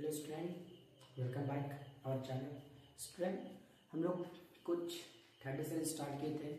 Hello student, welcome back our channel. Student, हम लोग कुछ 30 से स्टार्ट किए थे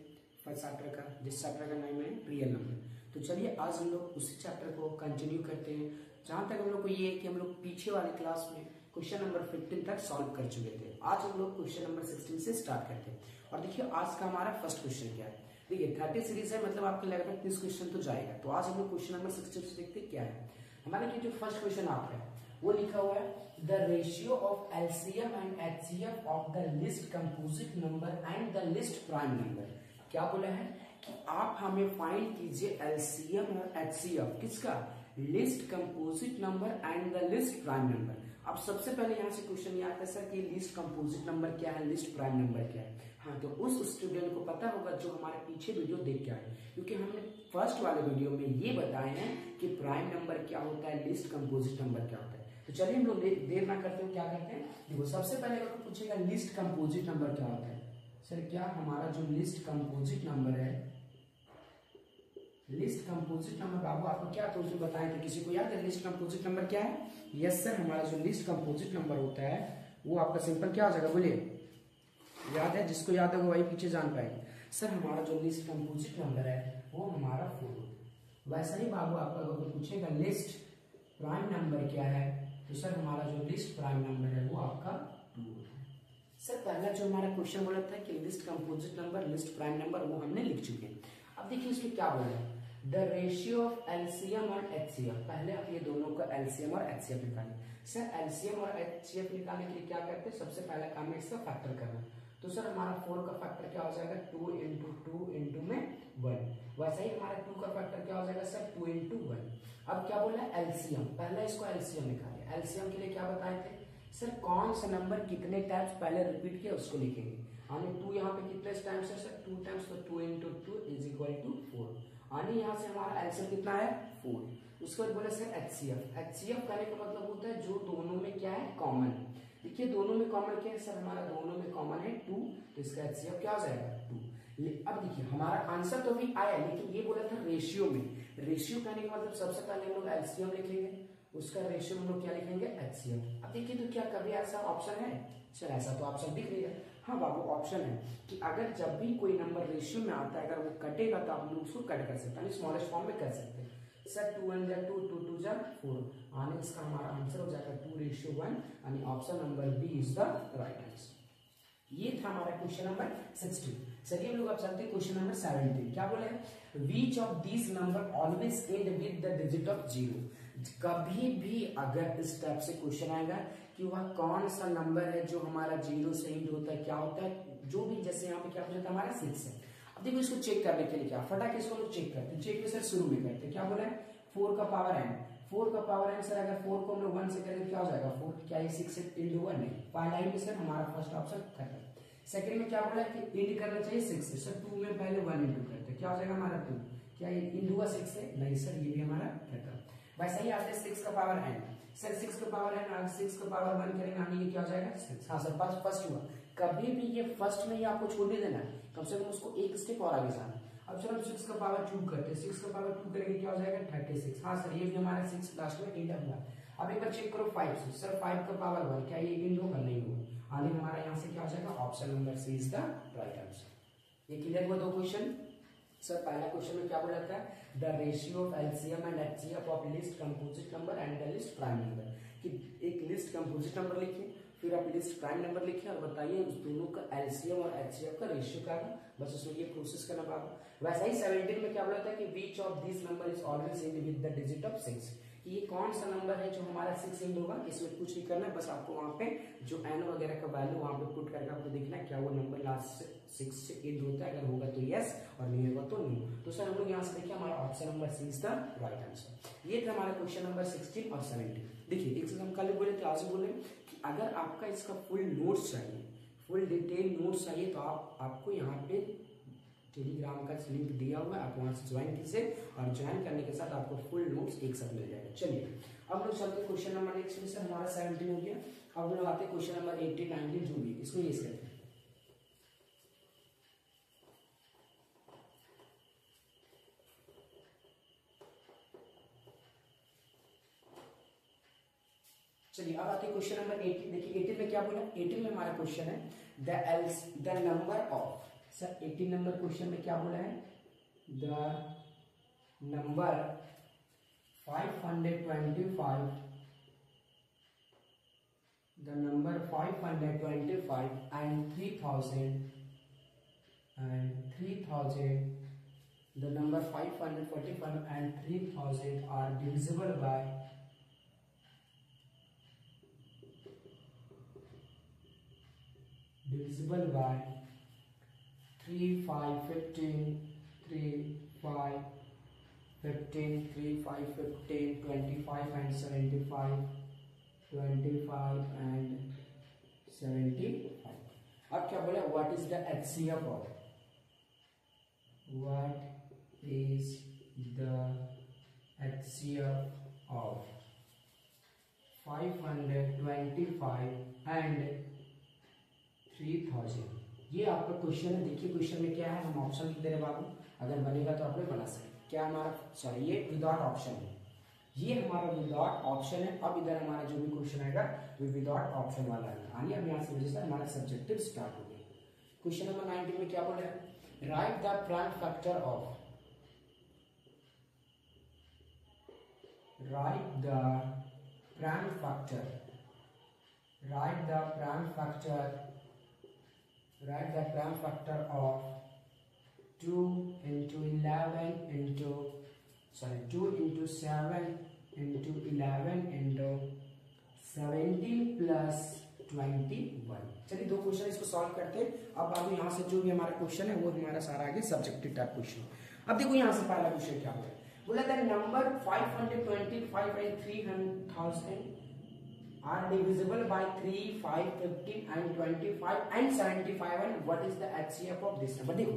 फर्स्ट चैप्टर का, जिस चैप्टर का नाम है रियल नंबर। तो चलिए आज हम लोग उसी चैप्टर को कंटिन्यू करते हैं। जहां तक हम लोग को ये है कि हम लोग पीछे वाले क्लास में क्वेश्चन नंबर 15 तक सॉल्व कर चुके थे। आज हम लोग क्वेश्चन नंबर 16 से स्टार्ट करते हैं। और देखिए आज का हमारा फर्स्ट क्वेश्चन क्या है। देखिए 30 सीरीज है, मतलब आपको लगभग 30 क्वेश्चन तो जाएगा। तो आज हम लोग क्वेश्चन नंबर 16 से देखते हैं क्या है हमारे। जो फर्स्ट क्वेश्चन आपका है वो लिखा हुआ है the ratio of LCM and HCF of the list composite number and the list prime number. क्या बोला है कि आप हमें फाइंड कीजिए एलसीएम और एचसीएफ किसका, list composite number and the list prime number. अब सबसे पहले यहां से क्वेश्चन ये आता है सर कि लिस्ट कंपोजिट नंबर क्या है, लिस्ट प्राइम नंबर क्या है। हाँ, तो उस स्टूडेंट को पता होगा जो हमारे पीछे वीडियो देख के आए, क्योंकि हमने फर्स्ट वाले वीडियो में ये बताए हैं कि प्राइम नंबर क्या होता है, लिस्ट कंपोजिट नंबर क्या होता है। तो चलिए हम लोग देर ना करते हुए क्या करते हैं। देखो सबसे पहले अगर पूछेगा लिस्ट कंपोजिट नंबर क्या होता है, सर क्या हमारा जो लिस्ट कंपोजिट नंबर है, लिस्ट कंपोजिट नंबर बाबू आपको क्या तो उसमें बताए थे, किसी को याद है लिस्ट कंपोजिट नंबर क्या है? यस सर, हमारा जो लिस्ट कंपोजिट नंबर होता है वो आपका सिंपल क्या हो जाएगा, बोलिए। याद है? जिसको याद होगा वही पीछे जान पाएंगे। सर हमारा जो लिस्ट कंपोजिट नंबर है वो हमारा 4। वैसा ही बाबू आपका अगर पूछेगा लिस्ट प्राइम नंबर क्या है, तो सर हमारा जो लिस्ट प्राइम नंबर है वो आपका 2 है। सर पहला जो हमारा क्वेश्चन बोला था कि list composite number list prime number, वो हमने लिख चुके हैं। अब देखिए इसमें क्या बोला है, द रेशियो ऑफ एलसीएम और एचसीएफ। पहले आप ये दोनों का एलसीएम और एचसीएफ निकालें। सर एलसीएम और एचसीएफ निकालने के लिए क्या करते हैं, सबसे पहला काम है इसका फैक्टर करना। तो सर हमारा 4 का फैक्टर क्या हो जाएगा, 2 इंटू 2 इंटू में 1। वैसा ही हमारा 2 का फैक्टर क्या हो जाएगा सर, 2 इंटू 1। अब क्या बोला है एलसीएम, पहले इसको एलसीएम निकालिए। एलसीएम के लिए क्या बताए थे सर, कौन सा नंबर कितने टाइम्स पहले रिपीट किया उसको लिखेंगे। यानी 2 यहाँ पे कितने टाइम्स है सर, 2 टाइम्स, तो 2 इंटू 2 इज इक्वल टू 4। यानी यहाँ से हमारा एलसीएम कितना है, 4। उसके बाद बोले सर एचसीएफ। एचसीएफ करने का मतलब होता है जो दोनों में क्या है, कॉमन। देखिए दोनों में कॉमन क्या है सर, हमारा दोनों में कॉमन है 2, तो इसका एचसीएफ क्या हो जाएगा 2। अब देखिए हमारा आंसर तो भी आया, लेकिन ये बोला था रेशियो में। रेशियो कहने का मतलब सबसे पहले हम लोग एलसीएम लिखेंगे, उसका रेशियो हम लोग क्या लिखेंगे, एचसीएफ। अब देखिए तो क्या कभी ऐसा ऑप्शन है सर, ऐसा तो ऑप्शन दिख रही है। हाँ बाबू ऑप्शन है कि अगर जब भी कोई नंबर रेशियो में आता है, अगर वो कटेगा तो हम लोग उसको कट कर सकते हैं, स्मॉलेस्ट फॉर्म में कर सकते हैं। सर 2 1 जा 2, 2 2 जा 4, आने इसका हमारा आंसर हो जाएगा 2:1, यानी option number B is the right answer. ये था हमारा क्वेश्चन नंबर 16। चलिए हम लोग अब चलते हैं क्वेश्चन नंबर 17। क्या बोले, which of these number always and with the digit of 0। कभी भी अगर इस टाइप से क्वेश्चन आएगा कि वह कौन सा नंबर है जो हमारा 0 से एंड होता है, क्या होता है, जो भी, जैसे यहाँ पे क्या होता है हमारा 6 है। अब देखो इसको चेक करने के लिए क्या फटाक इसको लोग चेक करते हैं। चेक में सर शुरू में करते हैं, क्या बोला है 4 का पावर n। 4 का पावर n सर अगर 4 को हम लोग 1 से करेंगे क्या हो जाएगा 4, क्या ये 6 इंटू 1 नहीं। पहला ही में सर हमारा फर्स्ट ऑप्शन खत्म। सेकंड में क्या बोला है कि इंड करना चाहिए 6 से, सर 2 में पहले 1 इंटू करते हैं, क्या हो जाएगा हमारा 2, क्या ये इंटू हुआ 6 से, नहीं सर ये भी हमारा खत्म। वैसा ही आते 6 का पावर n, सर 6 का पावर n 6 का पावर 1 करेंगे, यानी ये क्या हो जाएगा 6। हाँ सर फर्स्ट हुआ, कभी भी ये फर्स्ट में ही आपको छोड़ नहीं देना, कम से कम उसको एक स्टेप और आगे जाना। अब चलो 6 का पावर 2 करते हैं, 6 का पावर 2 करेंगे क्या हो जाएगा 36। हाँ सर ये भी हमारा 6 लास्ट में इंड हुआ। अब एक बार चेक करो 5 से, सर 5 का पावर 1, क्या ये इंड होगा, नहीं होगा, यानी हमारा यहाँ से क्या हो जाएगा option number C is the right answer. ये क्लियर हुआ दो क्वेश्चन। सर पहला क्वेश्चन में क्या बोला था, the ratio of LCM and HCF of list composite number and the list prime number, कि एक लिस्ट कंपोजिट नंबर लिखिए, फिर आप लिस्ट प्राइम नंबर लिखिए और बताइए उस दोनों का एलसीएम और एचसीएफ का रेशियो क्या है, बस उसमें ये प्रोसेस करना बाबू। वैसा ही 17 में क्या बोला था कि which of this number is always and with the digit of 6, कि ये कौन सा नंबर है जो हमारा 6 एंड होगा। इसमें कुछ नहीं करना है, बस आपको वहां पे जो एन वगैरह का वैल्यू वहां पे पुट करके आपको देखना है क्या वो नंबर लास्ट 6 से एंड होता है, अगर होगा तो यस और नहीं होगा तो नो। तो सर हम लोग यहाँ से देखिए हमारा option number C is the right answer. ये था हमारा क्वेश्चन नंबर 16 और 17। देखिए एक हम कल बोले थे, आज बोले कि अगर आपका इसका फुल नोट्स चाहिए, फुल डिटेल नोट्स चाहिए, तो आपको यहाँ पे टेलीग्राम का लिंक दिया हुआ है, आप वहां से ज्वाइन कीजिए और ज्वाइन करने के साथ आपको फुल नोट्स एक साथ मिल जाएगा। चलिए अब लोग चलते हैं क्वेश्चन नंबर नेक्स्ट में। सर हमारा 17 हो गया, अब लोग आते हैं क्वेश्चन नंबर 18 19 जो भी, इसको ये करते हैं। चलिए अब आते हैं क्वेश्चन नंबर 18। देखिए 18 में क्या बोला, 18 में हमारा क्वेश्चन है the number of, sir 18 number question में क्या बोला है, the number 525, the number 525 and 3000 the number 545 and 3000 are divisible by 3, 5, 15, 3, 5, 15, 3, 5, 15, 25 and 75, 25 and 75। अब क्या बोला, what is the HCF of, what is the HCF of 525 and 3000। ये आपका क्वेश्चन है। देखिए क्वेश्चन में क्या है, हम ऑप्शन लिख दे रहे बाबू, अगर बनेगा तो आप लोग बना सकते। क्या हमारा, सॉरी ये विदाउट ऑप्शन है, ये हमारा विदाउट ऑप्शन है। अब इधर हमारा जो भी क्वेश्चन आएगा वो विदाउट ऑप्शन वाला है। आइए हम यहाँ से वजह से हमारा सब्जेक्टिव स्टार्ट हो गया। क्वेश्चन नंबर 19 में क्या बोल रहे हैं, right the prime factor of, right the prime factor, right the prime factor, right the prime factor of 2 into 11 into, sorry 2 into 7 into 11 into 17 plus 21। चलिए दो क्वेश्चन इसको सॉल्व करते हैं। अब बाबू यहाँ से जो भी हमारा क्वेश्चन है वो हमारा सारा आगे सब्जेक्टिव टाइप क्वेश्चन। अब देखो यहाँ से पहला क्वेश्चन क्या बोला, बोला था number 525 and 3000 are divisible by 3, 5, 15 and 25 and 75 and what is the HCF of this number। देखो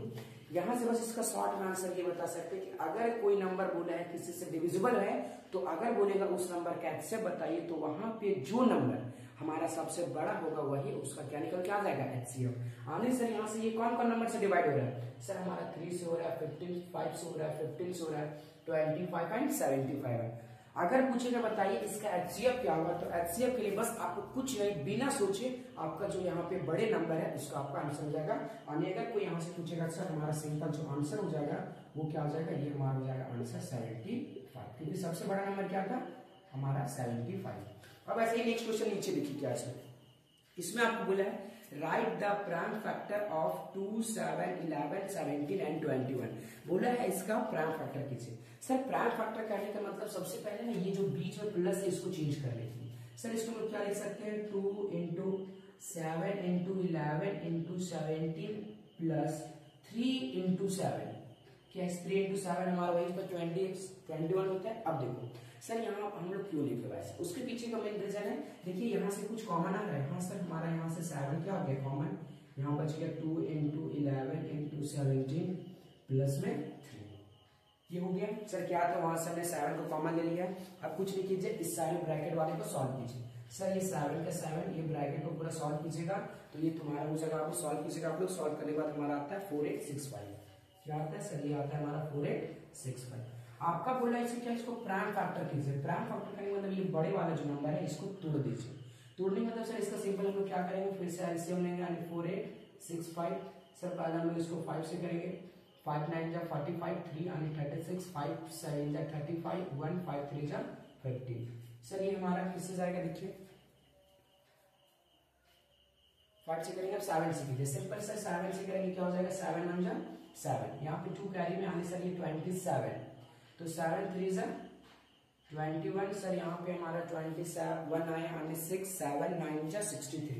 यहां से बस इसका शॉर्ट में आंसर ये बता सकते हैं कि अगर कोई नंबर बोला है किसी से डिविजिबल है, तो अगर बोलेगा उस नंबर का HCF बताइए, तो वहां पे जो नंबर हमारा सबसे बड़ा होगा वही उसका क्या निकल के आ जाएगा, HCF। आने सर यहाँ से ये कौन कौन नंबर से डिवाइड हो रहा है, सर हमारा 3 से हो रहा है, 15, 5 से हो रहा है, 15 से हो रहा है, 25 एंड 75 है। अगर पूछेगा बताइए इसका HCF क्या होगा, तो HCF के लिए बस आपको कुछ नहीं, बिना सोचे आपका जो यहाँ पे बड़े नंबर है उसका आपका आंसर हो जाएगा। और अगर कोई यहाँ से पूछेगा सर हमारा सिंपल जो आंसर हो जाएगा वो क्या हो जाएगा, ये हमारा हो जाएगा आंसर 75, क्योंकि सबसे बड़ा नंबर क्या था हमारा 75। अब ऐसे ही नेक्स्ट क्वेश्चन नीचे देखिए क्या है, इसमें आपको बोला है right the prime factor of 2, 7, 11, 17 and 21। बोला है इसका प्राइम फैक्टर कीजिए। सर प्राइम फैक्टर करने का मतलब सबसे पहले ना ये जो बीच में प्लस है इसको चेंज कर लेते हैं। सर इसको हम क्या लिख सकते हैं, 2 into 7 into 11 into 17 plus 3 into 7, क्या 3 into 7 हमारा वही पर 21 होता है। अब देखो सर यहाँ हम लोग क्यों लिखे वैसे, उसके पीछे का मेन रीजन है, देखिए यहाँ से कुछ कॉमन आ रहा है। हाँ सर हमारा यहाँ से 7 क्या हो गया कॉमन, यहाँ बच गया 2 into 11 into 17 प्लस में 3, ये हो गया। सर क्या था वहां से हमने 7 को कॉमन ले लिया। अब कुछ नहीं कीजिए, इस सारे ब्रैकेट वाले को सॉल्व कीजिए। सर ये 7 का 7, ये ब्रैकेट को पूरा सॉल्व कीजिएगा तो ये तुम्हारा हो जाएगा, आपको सॉल्व कीजिएगा आप लोग। सॉल्व करने के बाद हमारा आता है 4865। क्या आता है सर, ये आता है हमारा 4865। आपका बोला इसे क्या, इसको प्राइम फैक्टर कीजिए। प्राइम फैक्टर करने का मतलब ये बड़े वाला जो नंबर है इसको तोड़ दीजिए। तोड़ने मतलब सर इसका सिंपल हम लोग क्या करेंगे, फिर से एलसीएम लेंगे, यानी 4865। सर पहले हम लोग इसको 5 से करेंगे, 5 9 जा 45, 3 यानी 36, 5 7 जा 35, 1 5 3 जा 15। सर ये हमारा किससे जाएगा, देखिए 5 से करेंगे, अब 7 से कीजिए। सिंपल सर 7 से करेंगे क्या हो जाएगा, 7 1 जा 7, यहाँ पे 2 कैरी में आने सर ये 27, तो 7 3 जा 21। सर यहाँ पे हमारा 21 आया, आने 6 7 9 जा 63,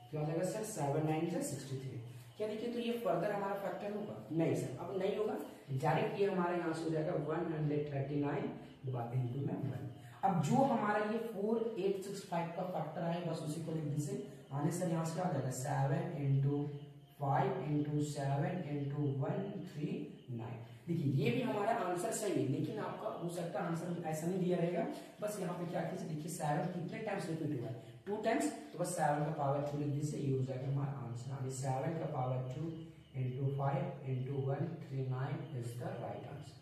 क्या हो जाएगा सर 7 9 जा 63। क्या देखिए तो ये फर्दर हमारा फैक्टर होगा, नहीं सर अब नहीं होगा, डायरेक्ट ये हमारा यहाँ से हो जाएगा 139 into 1। अब जो हमारा ये 4865 का फैक्टर आया बस उसी को लिख दीजिए। आने सर यहाँ से क्या हो जाएगा 7 into 5 into 7 into 139। देखिए ये भी हमारा आंसर सही है, लेकिन आपका हो सकता है आंसर ऐसा नहीं दिया रहेगा। बस यहाँ पे क्या कीजिए, देखिए 7 कितने टाइम्स रिपीट हुआ है, 2 टाइम्स, तो बस 7 का पावर 2 लिख दीजिए, ये हो जाएगा हमारा आंसर। यानी 7 का power 2 into 5 into 139 is the right answer.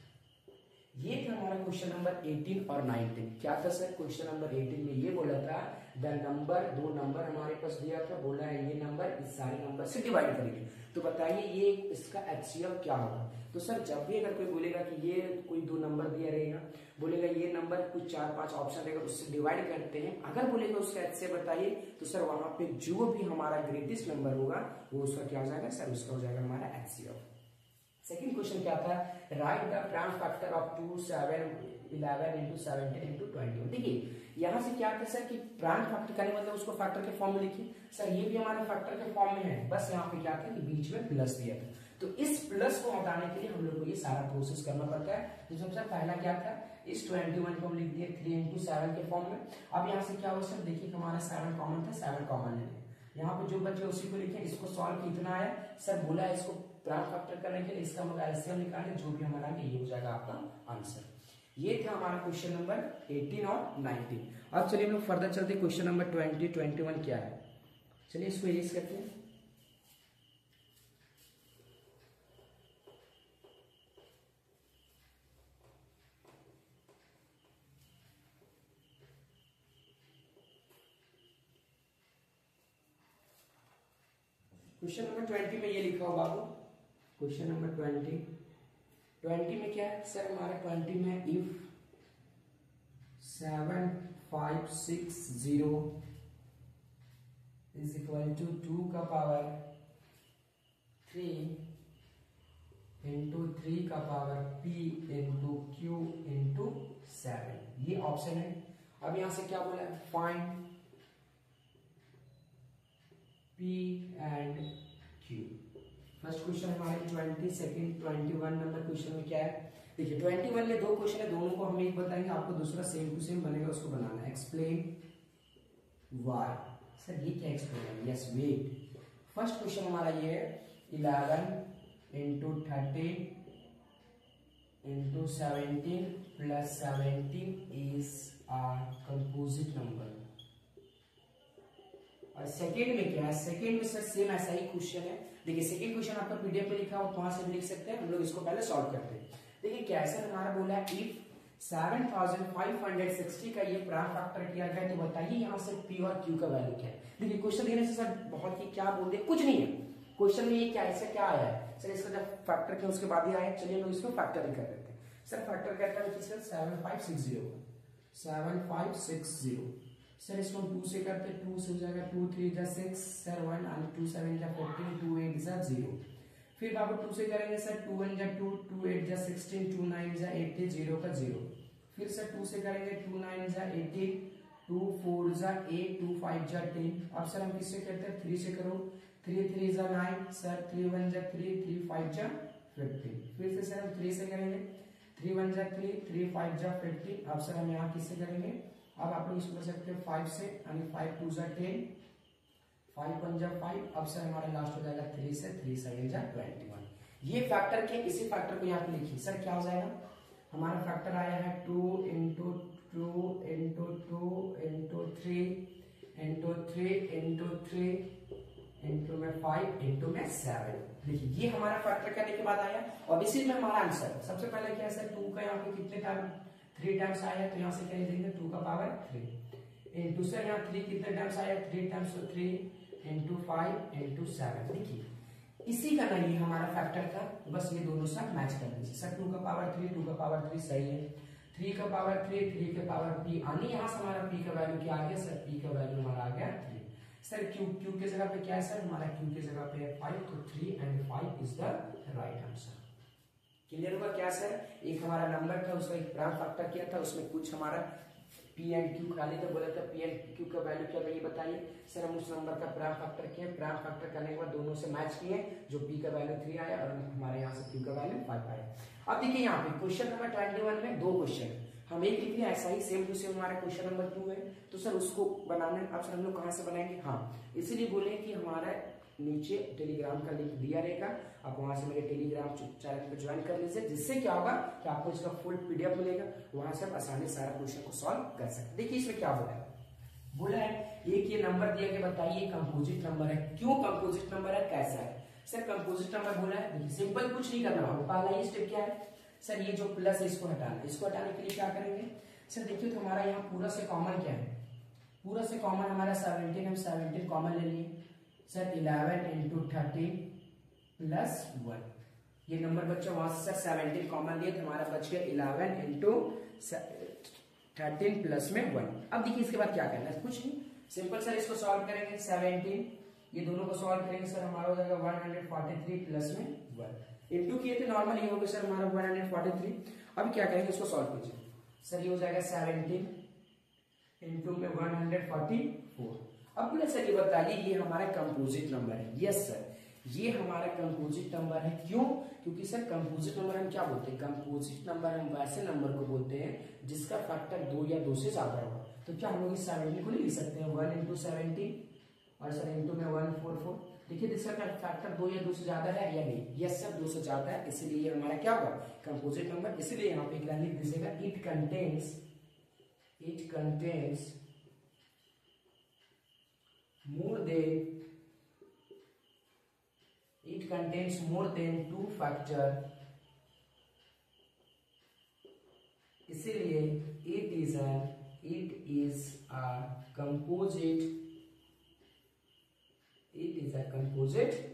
ये था हमारा क्वेश्चन नंबर 18 और 19। क्या था सर, क्वेश्चन नंबर 18 में ये बोला था द नंबर, दो नंबर हमारे पास दिया था, बोला है ये नंबर इस सारे नंबर से डिवाइड करेंगे, तो बताइए ये इसका एचसीएफ क्या होगा। तो सर जब भी अगर कोई बोलेगा कि ये कोई दो नंबर दिया रहेगा, बोलेगा ये नंबर कुछ 4-5 ऑप्शन रहेगा उससे डिवाइड करते हैं, अगर बोलेगा उसका एचसीएफ बताइए, तो सर वहां पे जो भी हमारा ग्रेटेस्ट नंबर होगा वो उसका क्या हो जाएगा सर, उसका हो जाएगा हमारा एचसीएफ। सेकंड क्वेश्चन क्या था, right the prime factor of 2, 7, 11 into 17 into 21। देखिए यहाँ से क्या था सर कि प्राइम फैक्टर करने मतलब उसको फैक्टर के फॉर्म में लिखिए। सर ये भी हमारे फैक्टर के फॉर्म में है, बस यहाँ पे क्या था कि बीच में प्लस दिया था, तो इस प्लस को हटाने के लिए हम लोग को ये सारा प्रोसेस करना पड़ता है। तो सबसे पहला क्या था, इस 21 को हम लिख दिए 3 into 7 के फॉर्म में। अब यहाँ से क्या हुआ सर, देखिए हमारा 7 कॉमन था, 7 कॉमन ले लिया, यहाँ पे जो बचे उसी को लिखे, इसको सॉल्व कितना आया सर, बोला है इसको प्राइम फैक्टर करने के लिए इसका हम एलसीएम निकालें, जो भी हमारा ये हो जाएगा आपका आंसर। ये था हमारा क्वेश्चन नंबर 18 और 19। अब चलिए हम लोग फर्दर चलते हैं, क्वेश्चन नंबर 20, 21 क्या है, चलिए इसको इरेज करते हैं। क्वेश्चन नंबर 20 में ये लिखा हो बाबू, क्वेश्चन नंबर 20 में क्या है सर, हमारा 20 में इफ 7, 5, 6, 0 इज इक्वल टू 2 का पावर 3 इंटू 3 का power p into q into 7, ये ऑप्शन है। अब यहां से क्या बोला है, find p and q। First question हमारे 20, सेकंड 21 नंबर क्वेश्चन में क्या है, देखिए 21 में दो क्वेश्चन है, दोनों को हम एक बताएंगे, आपको दूसरा सेम टू सेम बनेगा उसको बनाना है। एक्सप्लेन वाई, सर ये क्या एक्सप्लेन है, यस वेट। फर्स्ट क्वेश्चन हमारा ये है 11 into 13 into 17 plus 17 is a composite number. और सेकेंड में क्या है, सेकेंड में सर सेम ऐसा ही क्वेश्चन है, देखिए सेकेंड क्वेश्चन आपका पीडीएफ पे लिखा हो, वहां से भी लिख सकते हैं, हम लोग इसको पहले सॉल्व करते हैं। देखिए कैसे हमारा बोला है इफ 7560 का ये प्राइम फैक्टर किया गया, तो बताइए यहाँ से p और q का वैल्यू क्या है। देखिए क्वेश्चन देने से सर बहुत ही क्या बोल दिया, कुछ नहीं है क्वेश्चन में, ये क्या ऐसा क्या आया है सर, इसका जब फैक्टर किया उसके बाद ही आया, चलिए हम इसको फैक्टर कर देते हैं। सर फैक्टर कहता है सर 7560 सर, इसको 2 से करते, 2 से हो जाएगा 2 3 जा 6 सर 1 और 2 7 जा 14, 2 8 जा 0। फिर बाबू 2 से करेंगे सर 2 1 जा 2, 2 8 जा 16, 2 9 जा 18, 0 का 0। फिर सर 2 से करेंगे 2 9 जा 18, 2 4 जा 8, 2 5 जा 10। अब सर हम किससे करते हैं, 3 से करो, 3 3 जा 9 सर, 3 1 जा 3, 3 5 जा 15। फिर से सर हम 3 से करेंगे, 3 1 जा 3, 3 5 जा 15। अब सर हम यहाँ किससे करेंगे, अब आप लोग इसको कर सकते हो 5 से, यानी 5 2 जा 10, 5 1 जा 5। अब सर हमारा लास्ट हो जाएगा 3 से, 3 7 जा 21। ये फैक्टर के, इसी फैक्टर को यहाँ पे लिखिए, सर क्या हो जाएगा, हमारा फैक्टर आया है 2 into 2 into 2 into 3 into 3 into 3 into में 5 इंटू में 7। देखिए ये हमारा फैक्टर करने के बाद आया, और इसी में हमारा आंसर सबसे पहले क्या है सर, 2 का यहाँ पे कितने टाइम 3 टाइम्स आया, तो यहाँ से क्या देंगे 2 का पावर 3। दूसरा यहाँ 3 कितने टाइम्स आया, 3 टाइम्स, तो 3 इंटू 5 इंटू 7। देखिए इसी का ना ये हमारा फैक्टर था, बस ये दोनों साथ मैच कर दीजिए। सर 2 का पावर 3, 2 का पावर 3 सही है, 3 का पावर 3, 3 के पावर p, आने यहाँ से हमारा p का वैल्यू क्या आ गया सर, p का वैल्यू हमारा आ गया 3। सर q के जगह पे क्या है सर, हमारा q के जगह पे है 5, तो 3 and 5 is the right answer. Clear हुआ क्या सर, एक हमारा नंबर था उसका एक प्राइम फैक्टर किया था, उसमें कुछ हमारा p एंड q खाली था, बोला था p एंड q का वैल्यू क्या है ये बताइए। सर हम उस नंबर का प्राइम फैक्टर किए, प्राइम फैक्टर करने के बाद दोनों से मैच किए, जो p का वैल्यू 3 आया और हमारे यहाँ से q का वैल्यू 5 आया। अब देखिए यहाँ पे क्वेश्चन नंबर 21 में दो क्वेश्चन, हम एक लिख लिया ऐसा ही सेम टू सेम हमारा क्वेश्चन नंबर 2 है, तो सर उसको बनाने अब सर हम लोग कहाँ से बनाएंगे, हाँ इसीलिए बोले कि हमारा नीचे टेलीग्राम का लिंक दिया रहेगा, आप वहां से मेरे टेलीग्राम चैनल पे ज्वाइन कर लीजिए, जिससे क्या होगा कि आपको इसका फुल पीडीएफ मिलेगा, वहां से आप आसानी से सारा क्वेश्चन को सॉल्व कर सकते। देखिए इसमें क्या बोला है एक ये नंबर दिया गया, बताइए कंपोजिट नंबर है, क्यों कंपोजिट नंबर है, कैसा है। सर कंपोजिट नंबर बोला है, सिंपल कुछ नहीं करना, पहला ये स्टेप क्या है सर ये जो प्लस है इसको हटाना, इसको हटाने के लिए क्या करेंगे सर, देखिए तो हमारा यहाँ पूरा से कॉमन क्या है, पूरा से कॉमन हमारा 17, हम 17 कॉमन ले लिए सर, 11 इंटू 13 प्लस 1, ये नंबर बच्चा वहां से सर 17 कॉमन लिए तो हमारा बच गया 11 इंटू 13 प्लस में 1। अब देखिए इसके बाद क्या करना है, कुछ नहीं, सिंपल सर इसको सॉल्व करेंगे, 17 ये दोनों को सॉल्व करेंगे सर, हमारा हो जाएगा 143 प्लस में 1, इंटू किए थे नॉर्मल ये हो गया सर हमारा 143। अब क्या करेंगे इसको सॉल्व कीजिए सर, ये हो जाएगा 17 इंटू में 144। अब बोले सर ये बताइए ये हमारा कंपोजिट नंबर है, यस सर ये हमारा कंपोजिट नंबर है, क्यों, क्योंकि सर कंपोजिट नंबर हम क्या बोलते हैं, कंपोजिट नंबर हम वैसे नंबर को बोलते हैं जिसका फैक्टर 2 या 2 से ज्यादा होगा। तो क्या हम लोग इस 17 को लिख सकते हैं 1 इंटू 17 और सर इंटू में 144। देखिए इसका फैक्टर 2 या 2 से ज्यादा है या नहीं, यस सर 2 से ज्यादा है, इसीलिए ये हमारा क्या होगा कंपोजिट नंबर। इसीलिए यहाँ पे एक लाइन लिख दीजिएगा, it contains more than 2 factor, इसीलिए it is a composite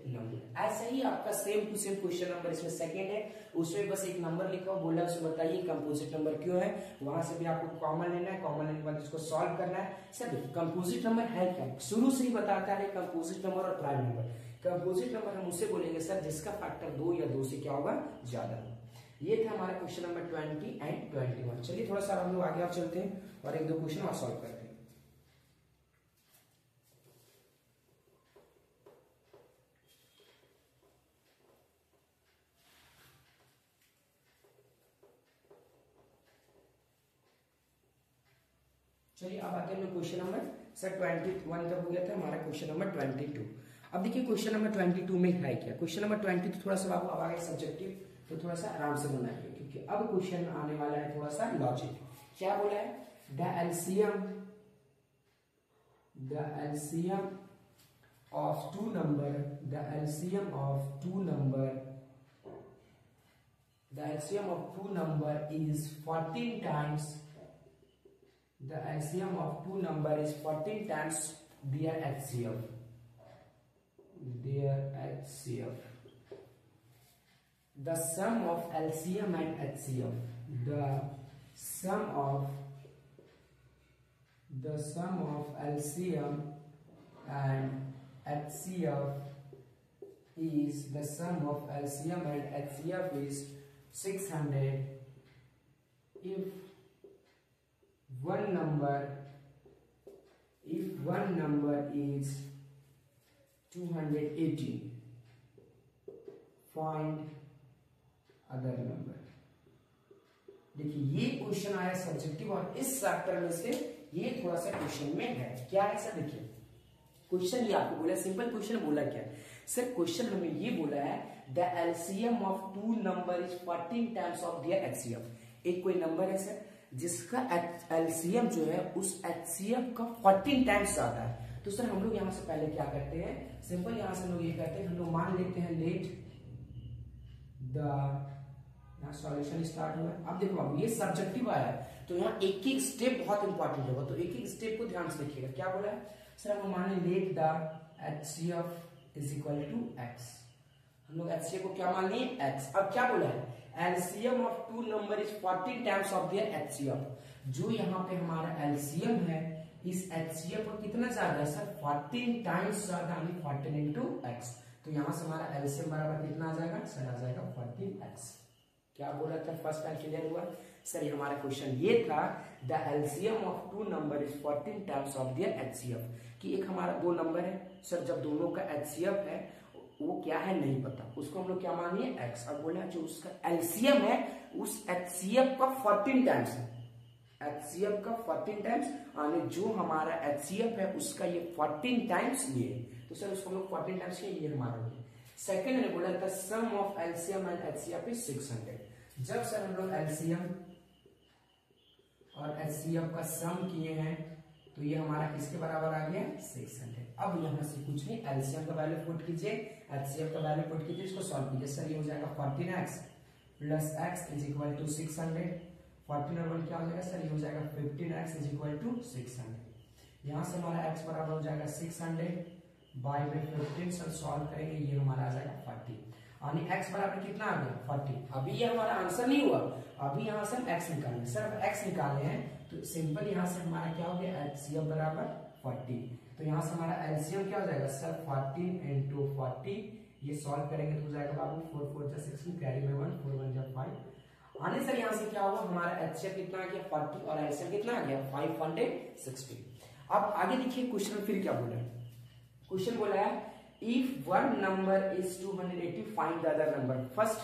number। ऐसा ही आपका same to same question number इसमें सेकंड है, उसमें बस एक नंबर लिखा हुआ बोला उसे बताइए कंपोजिट नंबर क्यों है, वहां से भी आपको कॉमन लेना है, कॉमन लेने के बाद इसको सॉल्व करना है। सर कंपोजिट नंबर है क्या, शुरू से ही बताता है कंपोजिट नंबर और प्राइम नंबर। कंपोजिट नंबर हम उसे बोलेंगे सर जिसका फैक्टर 2 या 2 से क्या होगा ज्यादा होगा। ये था हमारा क्वेश्चन नंबर 20 एंड 21। चलिए थोड़ा सा हम लोग आगे आप चलते हैं और 1-2 क्वेश्चन और सॉल्व करते हैं। चलिए अब आते हैं क्वेश्चन नंबर सर 21 तक हो गया था हमारा, क्वेश्चन नंबर 22। अब देखिए क्वेश्चन नंबर 22 में है क्या, क्वेश्चन नंबर 20 तो थोड़ा सा आपको अब आगे सब्जेक्टिव तो थोड़ा सा आराम से बनाएंगे, क्योंकि अब क्वेश्चन आने वाला है थोड़ा सा लॉजिक। क्या बोला है, the LCM of two number is 14 times, the LCM of two number is 14 times their HCF. The sum of LCM and HCF. The sum of LCM and HCF is, the sum of LCM and HCF is 600 if one number is 280, find other number। देखिए ये question आया subjective और इस factor में से ये थोड़ा सा क्वेश्चन में है, क्या है सर, देखिए क्वेश्चन ये आपको बोला, सिंपल क्वेश्चन बोला क्या है सर, क्वेश्चन हमें ये बोला है the LCM of two number is 14 times of their HCF. एक कोई नंबर है सर जिसका एलसीएम जो है उस एचसीएफ का 14 टाइम्स ज्यादा है। तो सर हम लोग यहां से पहले क्या करते हैं, सिंपल यहां से हम लोग ये करते हैं, हम लोग मान लेते हैं लेट द सॉल्यूशन स्टार्ट हुआ। अब देखो अब ये सब्जेक्टिव आया है तो यहाँ एक एक स्टेप बहुत इंपॉर्टेंट होगा, तो एक एक स्टेप को ध्यान से लिखिएगा। क्या बोला है सर, हम मान लें let the HCF is equal to x, हम लोग एचसीएफ को क्या मान लिए एक्स। अब क्या बोला है, LCM of two number is 14 times of their HCF. जो यहाँ पे हमारा एलसीएम है इस एचसीएफ पर कितना ज्यादा है सर, 14 टाइम्स ज्यादा, यानी 14 इंटू एक्स। तो यहाँ से हमारा एलसीएम बराबर कितना आ जाएगा सर, आ जाएगा 14x। क्या बोला था, फर्स्ट टाइम क्लियर हुआ सर। ये हमारा क्वेश्चन ये था the LCM of two number is 14 times of their HCF, कि एक हमारा दो नंबर है सर, जब दोनों का एचसीएफ है वो क्या है नहीं पता, उसको हम लोग क्या मानिए एक्स। अब बोला जो उसका एलसीएम है उस एचसीएफ का 14 टाइम्स है, एचसीएफ का 14 टाइम्स, यानी जो हमारा एचसीएफ है उसका ये 14 टाइम्स ये, तो सर उसको हम लोग 14 टाइम्स ये हमारा हो। सेकंड ने बोला था sum of LCM and HCF is 600। जब सर हम लोग एलसीएम और एचसीएफ का सम किए हैं तो ये हमारा किसके बराबर आ गया 600। अब यहां से कुछ नहीं, एलसीएम का वैल्यू पुट कीजिए, एचसीएफ का वैल्यू पुट कीजिए, इसको सॉल्व कीजिए। सर ये हो जाएगा 14x plus x is equal to 600। 14 और 1 क्या हो जाएगा सर, ये हो जाएगा 15x इज इक्वल टू 600। यहाँ से हमारा x बराबर हो जाएगा 600 बाई में 15 सर सॉल्व करेंगे, ये हमारा आ जाएगा 40। यानी x बराबर कितना आ गया 40। अभी ये हमारा आंसर नहीं हुआ, अभी यहाँ से हम x निकालेंगे। सर अब x निकाले हैं तो सिंपल यहाँ से हमारा क्या हो गया एलसीएम बराबर 40। तो यहाँ से हमारा एलसीएम क्या हो जाएगा सर 14 इंटू 40, ये सॉल्व करेंगे तो हो जाएगा बाबू 4 4 जा 16 कैरी में 1 4 1 जा 5। आने सर यहाँ से क्या हुआ हमारा एचसीएफ कितना आ गया 40 और एलसीएम कितना आ गया 560। अब आगे देखिए क्वेश्चन फिर क्या बोला है। क्वेश्चन बोला है if one number is 280 find the other number. First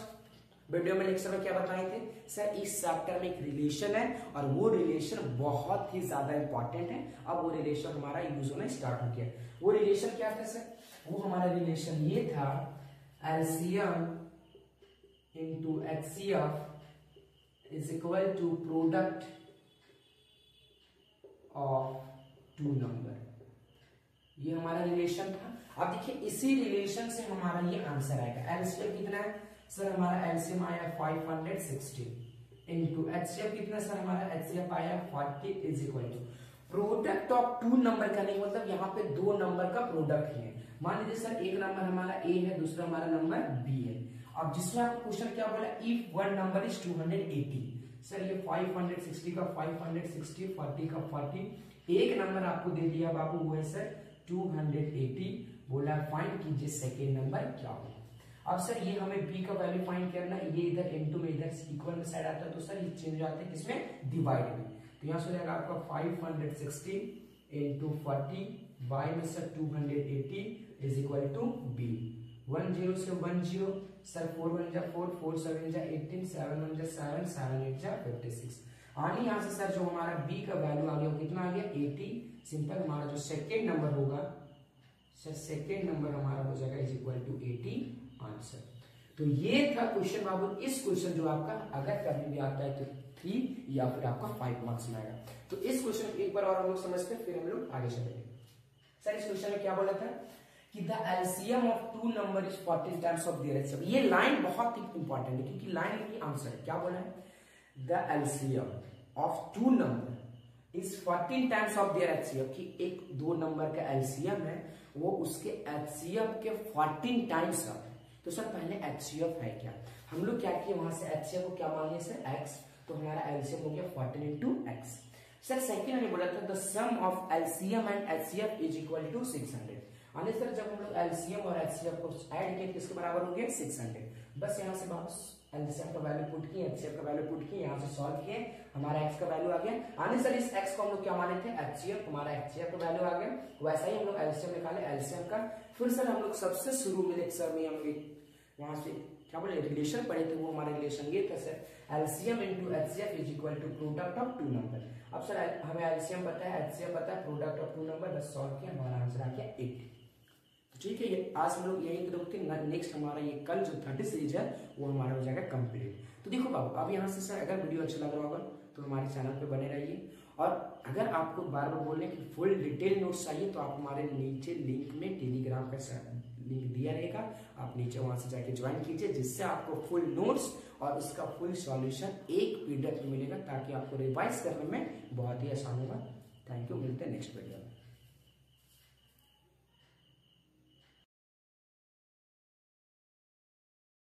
video में लेक्चर में क्या बताए थे सर, इस चैप्टर में एक रिलेशन है और वो रिलेशन बहुत ही ज्यादा इंपॉर्टेंट है। अब वो रिलेशन हमारा यूज होना स्टार्ट हो गया। वो रिलेशन क्या था सर, वो हमारा रिलेशन ये था LCM into HCF is equal to product of two number. ये हमारा रिलेशन था। अब देखिए इसी रिलेशन से हमारा ये आंसर आएगा। एलसीएम कितना है सर, हमारा एलसीएम आया 560 इंटू एचसीएफ कितना सर, हमारा एचसीएफ आया 40 is equal to product of two number का नहीं मतलब यहाँ पे दो नंबर का प्रोडक्ट है। मान लीजिए सर एक नंबर हमारा ए है, दूसरा हमारा नंबर बी है। अब जिसमें आपको क्वेश्चन क्या बोला if one number is 280। Sir ये 560 का 560 40 का 40, एक नंबर आपको दे दिया बाबू वो है सर 280। बोला फाइंड कीजिए सेकेंड नंबर क्या हो। अब सर ये हमें b का वैल्यू फाइंड करना है, ये इधर इनटू में इधर इक्वल में साइड आता है तो सर ये चेंज हो जाते हैं किसमें डिवाइड में। तो यहाँ से हो जाएगा आपका 560 इंटू 40 बाई में sir 280 is equal to b। 10 से 10 सर 4 1 जा 4 4 7 जा 18 7 1 जा 7 7 8 जा 56। आनी यहाँ से सर जो हमारा b का वैल्यू आ गया वो कितना आ गया 80। सिंपल हमारा जो सेकेंड नंबर होगा सर, सेकेंड नंबर हमारा हो जाएगा इज इक्वल टू 80 आंसर। तो ये था क्वेश्चन बाबू। इस क्वेश्चन जो आपका अगर कभी भी आता है तो 3 या फिर आपका 5 मार्क्स में आएगा। तो इस क्वेश्चन एक बार और हम लोग समझते हैं फिर हम लोग आगे चलेंगे। सर इस क्वेश्चन में क्या बोला था कि the LCM of two number is 40 times of their HCF. ये लाइन बहुत ही इंपॉर्टेंट है क्योंकि लाइन की आंसर है। क्या बोला है the LCM of two number is 14 times of their HCF, कि एक दो नंबर का एलसीएम है वो उसके एचसीएफ के 14 टाइम्स है। तो सर पहले एचसीएफ है क्या, हम लोग क्या किए वहां से एचसीएफ को क्या मांगे सर x, तो हमारा एलसीएम हो गया 14 इंटू एक्स। सर सेकेंड हमने बोला था the sum of LCM and HCF is equal to 600। आने सर जब हम लोग एलसीएम और एचसीएफ को ऐड किए किसके बराबर हो गया 600। बस यहाँ से वापस एलसीएम का वैल्यू पुट किए, एचसीएफ का वैल्यू पुट किए, यहाँ से सॉल्व किए, हमारा x का वैल्यू आ गया। आने सर इस x को हम लोग क्या माने थे एचसीएफ, हमारा एचसीएफ का वैल्यू आ गया। वैसा ही हम लोग एलसीएम निकाले एलसीएम का। फिर सर हम लोग सबसे शुरू में लेक्चर में हम लोग वहां से क्या बोले रिलेशन पढ़े थे, वो हमारा रिलेशन ये था sir LCM into HCF is equal to product of two number. अब सर हमें एलसीएम पता है, एचसीएफ पता है, प्रोडक्ट ऑफ टू नंबर, बस सॉल्व किया, हमारा आंसर आ गया 80। तो ठीक है, ये आज हम लोग यही रुकते हैं। नेक्स्ट हमारा ये कल जो 30 सीरीज है वो हमारा हो जाएगा कंप्लीट। तो देखो बाबू अब यहाँ से सर अगर वीडियो अच्छा लग रहा होगा तो हमारे चैनल पे बने रहिए, और अगर आपको बार बार बोलने की फुल डिटेल नोट्स चाहिए तो आप हमारे नीचे लिंक में टेलीग्राम का लिंक दिया रहेगा, आप नीचे वहां से जाके ज्वाइन कीजिए, जिससे आपको फुल नोट्स और उसका फुल सॉल्यूशन एक पीडीएफ में मिलेगा, ताकि आपको रिवाइज करने में बहुत ही आसान होगा। थैंक यू, मिलते हैं नेक्स्ट वीडियो में।